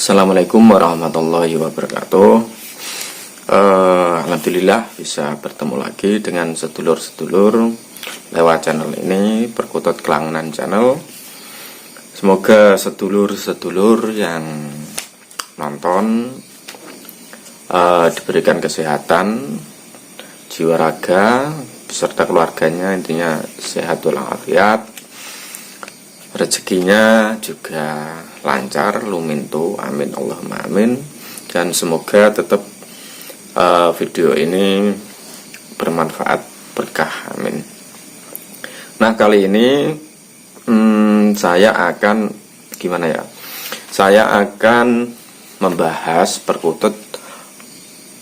Assalamualaikum warahmatullahi wabarakatuh. Alhamdulillah bisa bertemu lagi dengan sedulur-sedulur lewat channel ini, Perkutut Kelangenan Channel. Semoga sedulur-sedulur yang nonton diberikan kesehatan jiwa raga beserta keluarganya, intinya sehat walafiat, rezekinya juga lancar, lumintu, amin Allahumma amin. Dan semoga tetap video ini bermanfaat, berkah, amin. Nah, kali ini saya akan saya akan membahas perkutut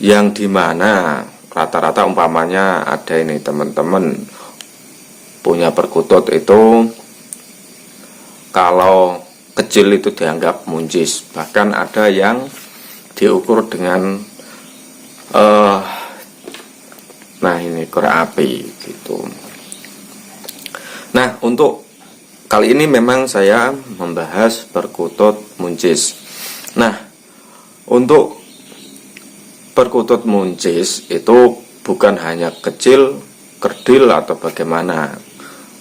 yang dimana rata-rata umpamanya ada ini teman-teman punya perkutut itu, kalau kecil itu dianggap muncis, bahkan ada yang diukur dengan korek api gitu. Nah, untuk kali ini memang saya membahas perkutut muncis. Nah, untuk perkutut muncis itu bukan hanya kecil, kerdil atau bagaimana.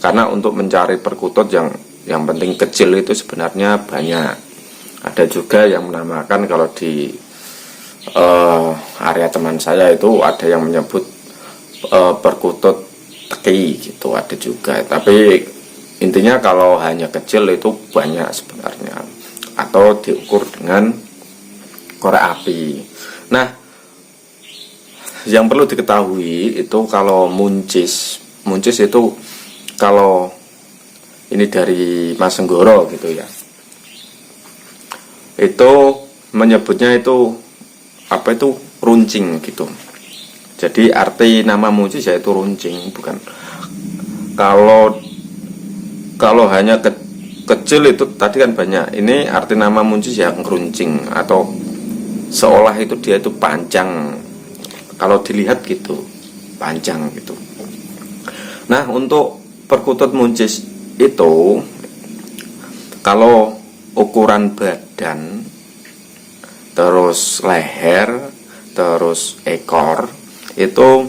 Karena untuk mencari perkutut yang penting kecil itu sebenarnya banyak. Ada juga yang menamakan, kalau di area teman saya itu ada yang menyebut perkutut teki gitu, ada juga. Tapi intinya kalau hanya kecil itu banyak sebenarnya, atau diukur dengan korek api. Nah, yang perlu diketahui itu kalau muncis itu, kalau ini dari Mas Senggoro gitu ya, itu menyebutnya itu runcing gitu. Jadi arti nama muncis yaitu runcing, bukan. Kalau hanya kecil itu tadi kan banyak. Ini arti nama muncis yang runcing, atau seolah itu dia itu panjang. Kalau dilihat gitu, panjang gitu. Nah, untuk perkutut muncis itu, kalau ukuran badan, terus leher, terus ekor itu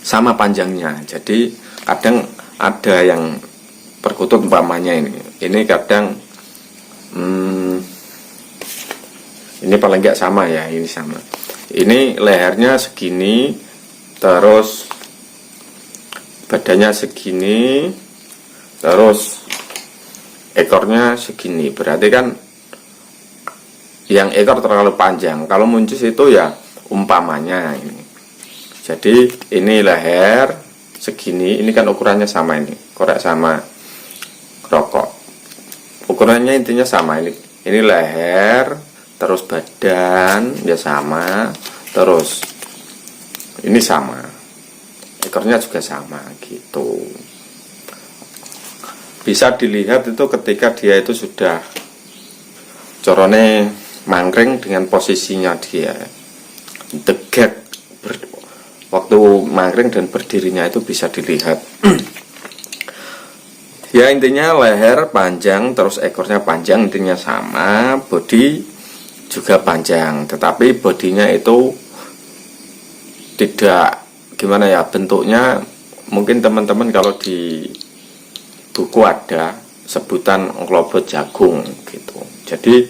sama panjangnya. Jadi kadang ada yang perkutut umpamanya ini kadang ini paling enggak sama ya, ini sama. Ini lehernya segini, terus badannya segini, terus ekornya segini. Berarti kan yang ekor terlalu panjang. Kalau muncis itu ya umpamanya ini. Jadi ini leher segini, ini kan ukurannya sama, ini korek sama rokok. Ukurannya intinya sama, ini leher, terus badan ya sama, terus ini sama, ekornya juga sama gitu. Bisa dilihat itu ketika dia itu sudah corone mangkring dengan posisinya dia tegak, waktu mangkring dan berdirinya itu bisa dilihat. Ya, intinya leher panjang, terus ekornya panjang, intinya sama, bodi juga panjang, tetapi bodinya itu tidak bentuknya. Mungkin teman-teman kalau di buku ada sebutan nglobot jagung gitu. Jadi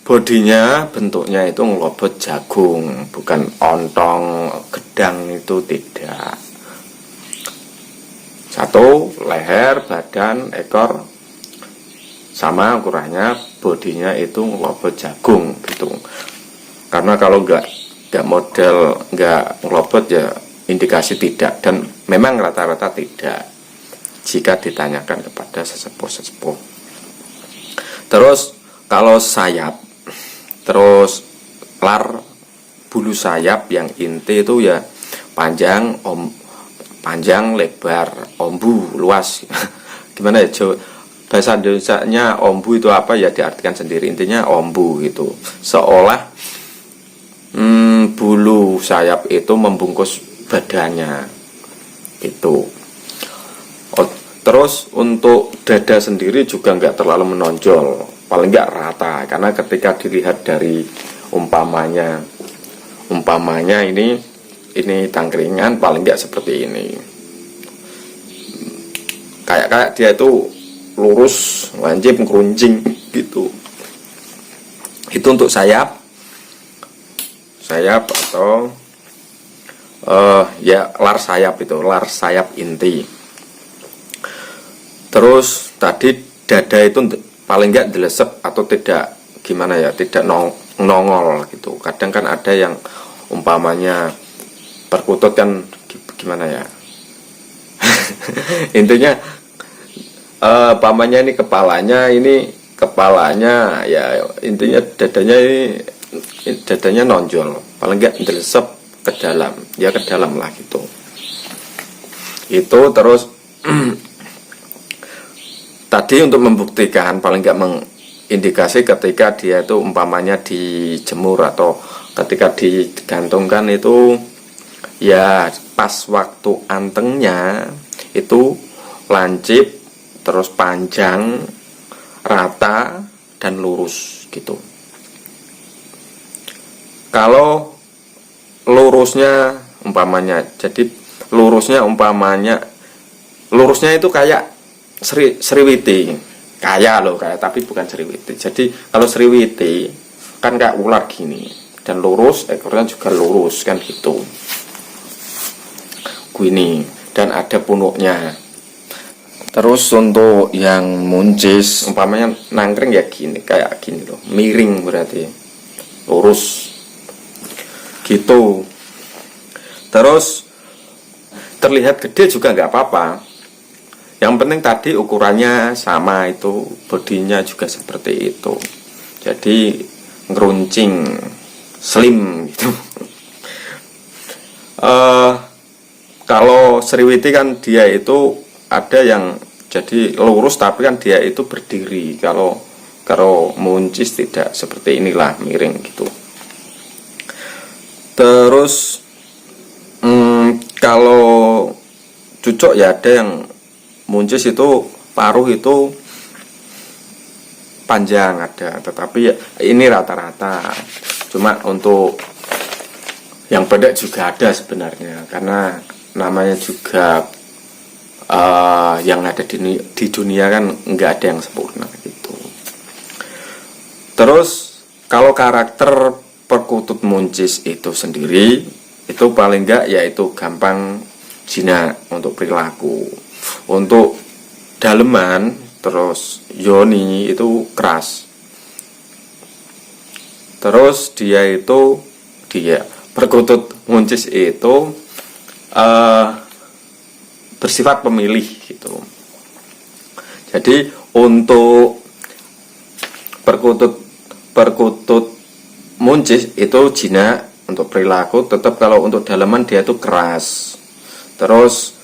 bodinya bentuknya itu nglobot jagung, bukan ontong gedang, itu tidak. Satu, leher, badan, ekor sama ukurannya, bodinya itu nglobot jagung gitu. Karena kalau enggak nglobot ya indikasi tidak, dan memang rata-rata tidak jika ditanyakan kepada sesepuh-sesepuh. Terus kalau sayap, terus bulu sayap yang inti itu ya panjang, lebar, ombu, luas. Gimana ya, bahasa Indonesianya ombu itu apa ya, diartikan sendiri, intinya ombu gitu. Seolah bulu sayap itu membungkus badannya itu. Terus untuk dada sendiri juga nggak terlalu menonjol, paling nggak rata, karena ketika dilihat dari umpamanya ini tangkringan paling nggak seperti ini, kayak dia itu lurus, lancip, ngeruncing gitu. Itu untuk sayap atau ya lar sayap inti. Terus tadi dada itu paling nggak dilesep atau tidak gimana ya, tidak nongol gitu. Kadang kan ada yang umpamanya perkutut kan gimana ya intinya umpamanya ini kepalanya ya, intinya dadanya nonjol, paling nggak dilesep ke dalam lah gitu. Itu terus tadi untuk membuktikan, paling nggak mengindikasi ketika dia itu umpamanya dijemur atau ketika digantungkan itu ya pas waktu antengnya itu lancip, terus panjang, rata, dan lurus gitu. Kalau lurusnya itu kayak Sriwiti, tapi bukan Sriwiti. Jadi kalau Sriwiti kan kayak ular gini, dan lurus, ekornya juga lurus kan gitu. Gini, dan ada punuknya. Terus untuk yang muncis, umpamanya nangkring ya gini, kayak gini loh, miring berarti lurus gitu. Terus terlihat gede juga nggak apa-apa. Yang penting tadi ukurannya sama, itu bodinya juga seperti itu. Jadi ngeruncing, slim gitu. Kalau Sriwiti kan dia itu ada yang jadi lurus tapi kan dia itu berdiri. Kalau muncis tidak seperti inilah, miring gitu. Terus kalau cucok ya ada yang muncis itu paruh itu panjang ada, tetapi ya ini rata-rata. Cuma untuk yang pendek juga ada sebenarnya, karena namanya juga yang ada di dunia kan nggak ada yang sempurna gitu. Terus kalau karakter perkutut muncis itu sendiri itu paling nggak yaitu gampang jinak untuk perilaku. Untuk daleman terus yoni itu keras. Terus dia perkutut muncis itu bersifat pemilih gitu. Jadi untuk perkutut muncis itu jinak untuk perilaku, tetap kalau untuk daleman dia itu keras. Terus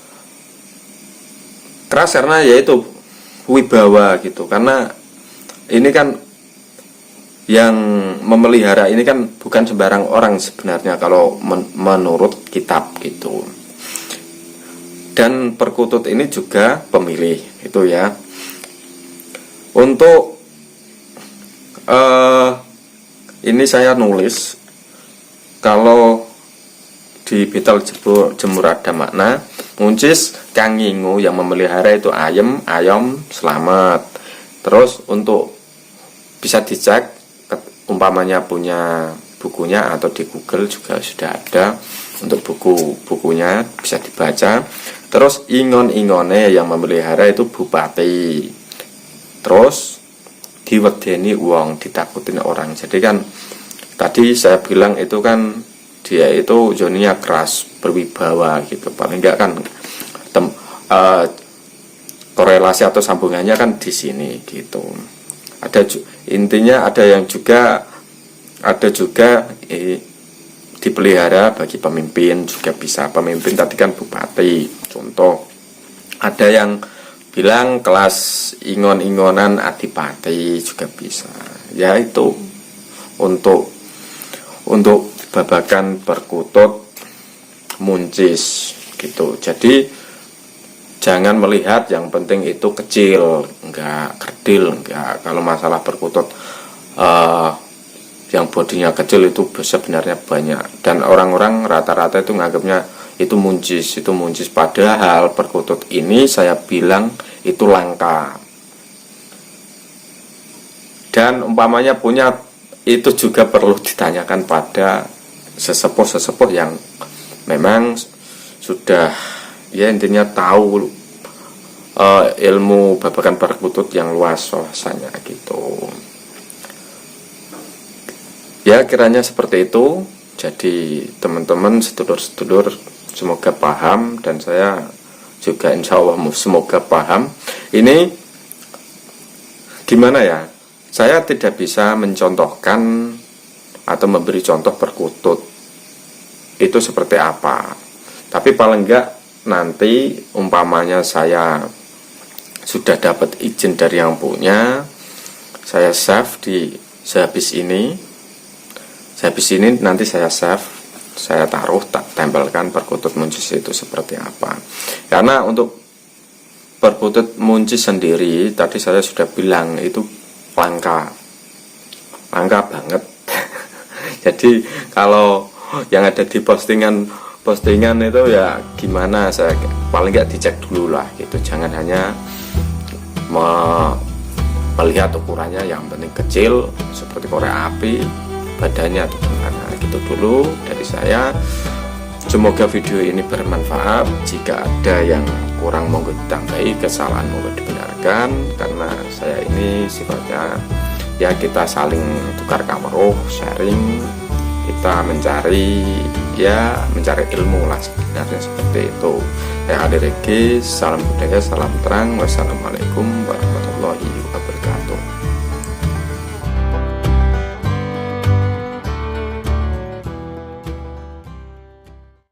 keras karena yaitu wibawa gitu, karena ini kan yang memelihara ini kan bukan sembarang orang sebenarnya kalau menurut kitab gitu. Dan perkutut ini juga pemilih itu ya. Untuk ini saya nulis kalau di Betel Jemur ada makna muncis kang ngingu, yang memelihara itu ayam selamat. Terus untuk bisa dicek umpamanya punya bukunya atau di Google juga sudah ada untuk bukunya bisa dibaca. Terus ingon-ingone yang memelihara itu bupati. Terus diwedeni uang, ditakutin orang. Jadi kan tadi saya bilang itu kan dia itu joninya keras, berwibawa gitu. Paling enggak kan korelasi atau sambungannya kan di sini gitu. Intinya ada juga dipelihara bagi pemimpin juga bisa. Pemimpin tadi kan bupati contoh. Ada yang bilang kelas ingon-ingonan adipati juga bisa. Ya itu untuk babakan perkutut muncis gitu. Jadi jangan melihat yang penting itu kecil, enggak, kerdil, enggak. Kalau masalah perkutut yang bodinya kecil itu sebenarnya banyak, dan orang-orang rata-rata itu nganggapnya itu muncis, padahal perkutut ini saya bilang itu langka. Dan umpamanya punya, itu juga perlu ditanyakan pada sesepuh yang memang sudah, ya intinya tahu ilmu babakan perkutut yang luas wawasannya gitu. Ya kiranya seperti itu. Jadi teman-teman, sedulur-sedulur, semoga paham, dan saya juga insya Allah semoga paham. Ini gimana ya, saya tidak bisa mencontohkan atau memberi contoh perkutut itu seperti apa, tapi paling enggak nanti umpamanya saya sudah dapat izin dari yang punya, saya save di sehabis ini nanti saya save, saya taruh, tak tempelkan perkutut muncis itu seperti apa. Karena untuk perkutut muncis sendiri tadi saya sudah bilang itu langka banget. Jadi kalau yang ada di postingan itu ya gimana, saya paling nggak dicek dulu lah gitu. Jangan hanya melihat ukurannya yang penting kecil seperti korek api, badannya atau gimana gitu dulu dari saya. Semoga video ini bermanfaat. Jika ada yang kurang monggo ditambahi, kesalahan monggo dibenarkan, karena saya ini sifatnya ya kita saling tukar kamruh, sharing, kita mencari ilmu lah sebenarnya, seperti itu. Saya Ade Regi, salam budaya, salam terang, wassalamualaikum warahmatullahi wabarakatuh.